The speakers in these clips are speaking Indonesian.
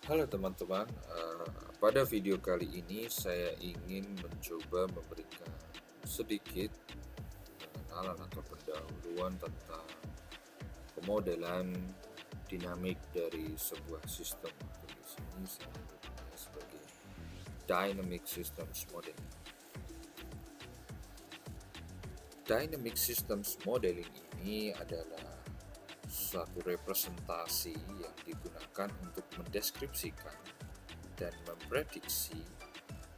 Halo teman-teman, pada video kali ini saya ingin mencoba memberikan sedikit pengenalan atau pendahuluan tentang pemodelan dinamik dari sebuah sistem. Atau di sini saya menyebutnya sebagai Dynamic Systems Modeling. Dynamic Systems Modeling ini adalah suatu representasi yang digunakan untuk mendeskripsikan dan memprediksi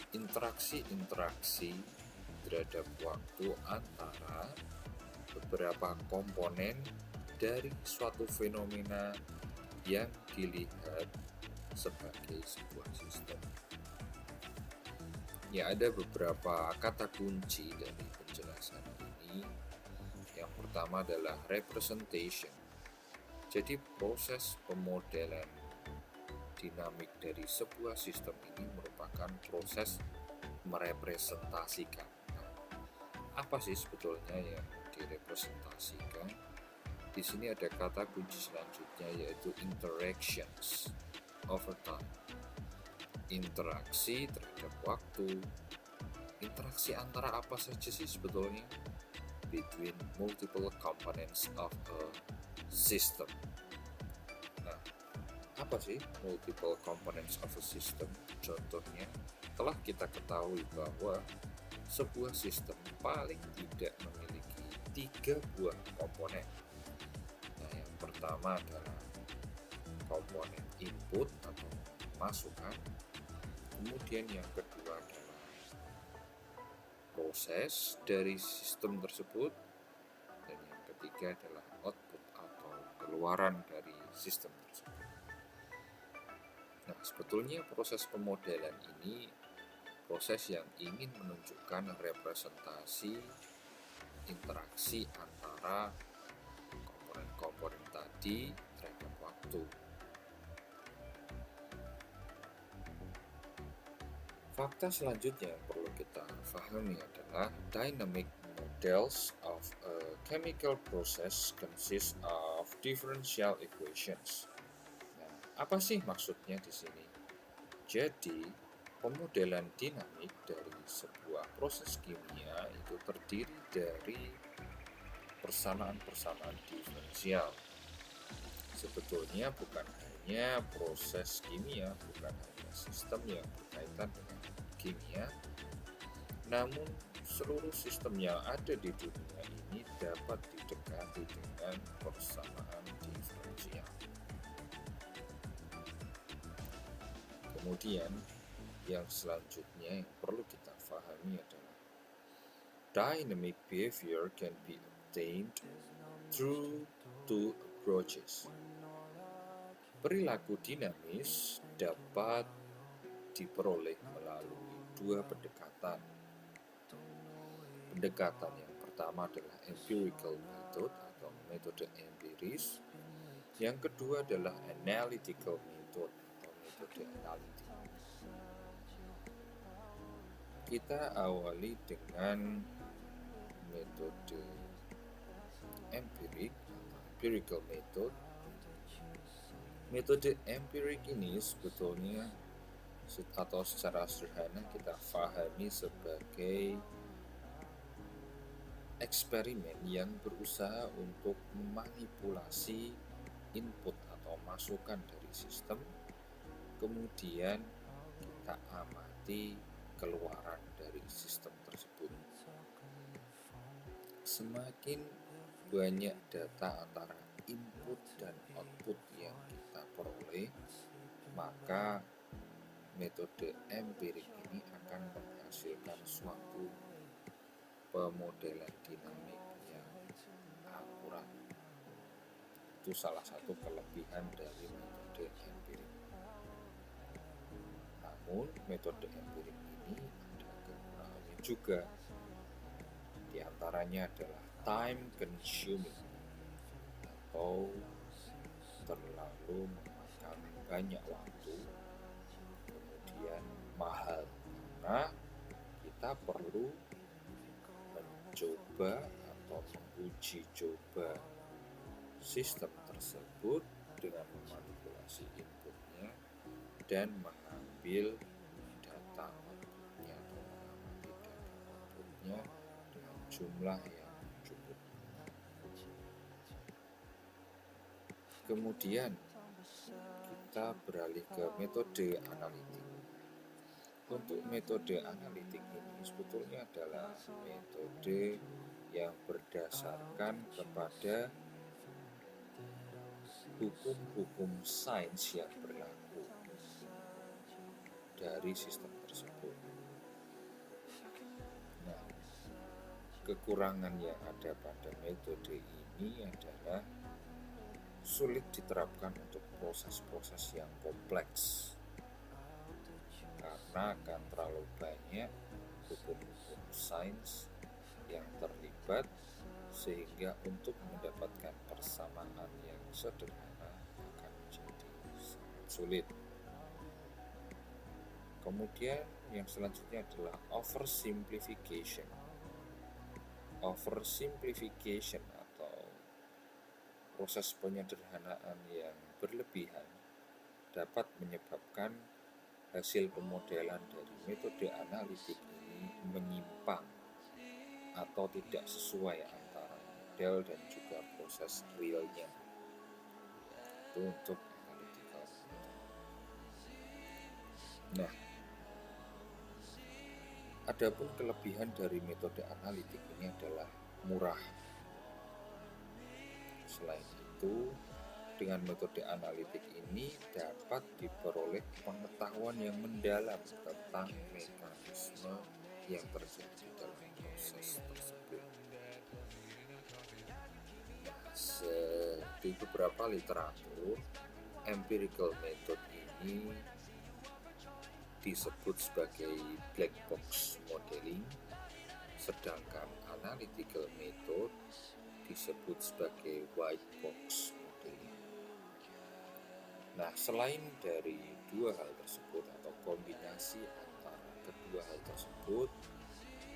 interaksi-interaksi terhadap waktu antara beberapa komponen dari suatu fenomena yang dilihat sebagai sebuah sistem. Ya, ada beberapa kata kunci dari penjelasan ini. Yang pertama adalah representation. Jadi proses pemodelan dinamik dari sebuah sistem ini merupakan proses merepresentasikan. Nah, apa sih sebetulnya yang direpresentasikan? Di sini ada kata kunci selanjutnya yaitu interactions over time. Interaksi terhadap waktu. Interaksi antara apa saja sih sebetulnya? Between multiple components of a system. Nah, apa sih multiple components of a system? Contohnya, telah kita ketahui bahwa sebuah sistem paling tidak memiliki 3 buah komponen. Nah, yang pertama adalah komponen input atau masukan. Kemudian yang kedua adalah proses dari sistem tersebut. Dan yang ketiga adalah output atau keluaran dari sistem tersebut. Nah, sebetulnya proses pemodelan ini proses yang ingin menunjukkan representasi interaksi antara komponen-komponen tadi terhadap waktu. Fakta selanjutnya yang perlu kita pahami adalah dynamic models of a chemical process consist of differential equations. Nah, apa sih maksudnya di sini? Jadi, pemodelan dinamik dari sebuah proses kimia itu terdiri dari persamaan-persamaan diferensial. Sebetulnya bukan hanya proses kimia, bukan hanya sistem yang berkaitan dengan kimia, namun seluruh sistem yang ada di dunia ini dapat didekati dengan persamaan diferensial. Kemudian, yang selanjutnya yang perlu kita pahami adalah dynamic behavior can be obtained through two approaches. Perilaku dinamis dapat diperoleh melalui dua pendekatan. Pendekatan yang pertama adalah empirical method atau metode empiris. Yang kedua adalah analytical method atau metode analitik. Kita awali dengan metode empirik atau empirical method. Metode empirik ini sebetulnya atau secara sederhana kita pahami sebagai eksperimen yang berusaha untuk memanipulasi input atau masukan dari sistem, kemudian kita amati keluaran dari sistem tersebut. Semakin banyak data antara input dan output yang kita peroleh, maka metode empirik ini akan menghasilkan suatu pemodelan dinamik yang akurat. Itu salah satu kelebihan dari metode empirik. Namun, metode empirik ini ada kekurangannya juga. Di antaranya adalah time consuming atau terlalu memakan banyak waktu, kemudian mahal karena kita perlu mencoba atau menguji coba sistem tersebut dengan memanipulasi inputnya dan mengambil data outputnya atau mengambil data outputnya dengan jumlah yang cukup. Kemudian kita beralih ke metode analitik. Untuk metode analitik ini sebetulnya adalah metode yang berdasarkan kepada hukum-hukum sains yang berlaku dari sistem tersebut. Nah, kekurangan yang ada pada metode ini adalah sulit diterapkan untuk proses-proses yang kompleks karena akan terlalu banyak hukum-hukum sains yang terlibat, sehingga untuk mendapatkan persamaan yang sederhana akan menjadi sangat sulit. Kemudian yang selanjutnya adalah oversimplification. Oversimplification atau proses penyederhanaan yang berlebihan dapat menyebabkan hasil pemodelan dari metode analitik ini menyimpang atau tidak sesuai antara model dan juga proses realnya. Itu untuk analytical. Nah, adapun kelebihan dari metode analitik ini adalah murah. Selain itu, dengan metode analitik ini dapat diperoleh pengetahuan yang mendalam tentang mekanisme yang terjadi dalam proses tersebut. Di beberapa literatur, empirical method ini disebut sebagai black box modeling, sedangkan analytical method disebut sebagai white box modeling. Nah, selain dari dua hal tersebut atau kombinasi antara kedua hal tersebut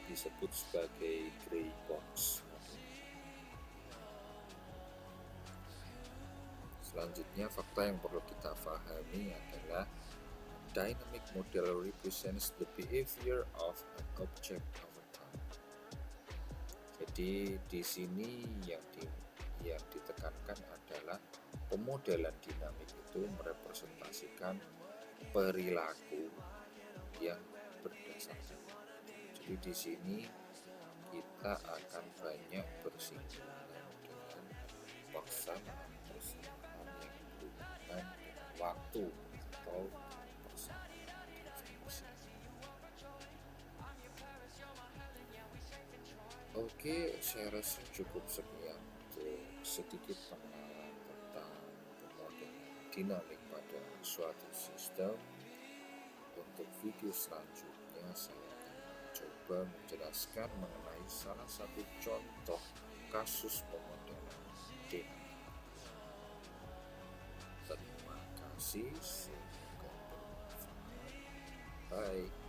disebut sebagai gray box modeling. Selanjutnya, fakta yang perlu kita pahami adalah dynamic model represents the behavior of an object over time. Jadi di sini yang ditekankan adalah pemodelan dinamik itu merepresentasikan perilaku yang berdasarkan. Jadi di sini kita akan banyak bersinggungan dengan persamaan yang berhubungan dengan waktu atau persamaan definisi. Oke, saya rasa cukup sekian untuk sedikit pengenalan tentang pemodelan dinamik pada suatu sistem. Untuk video selanjutnya saya akan coba menjelaskan mengenai salah satu contoh kasus pemodelan dinamik. Terima kasih, semoga bermanfaat. Bye.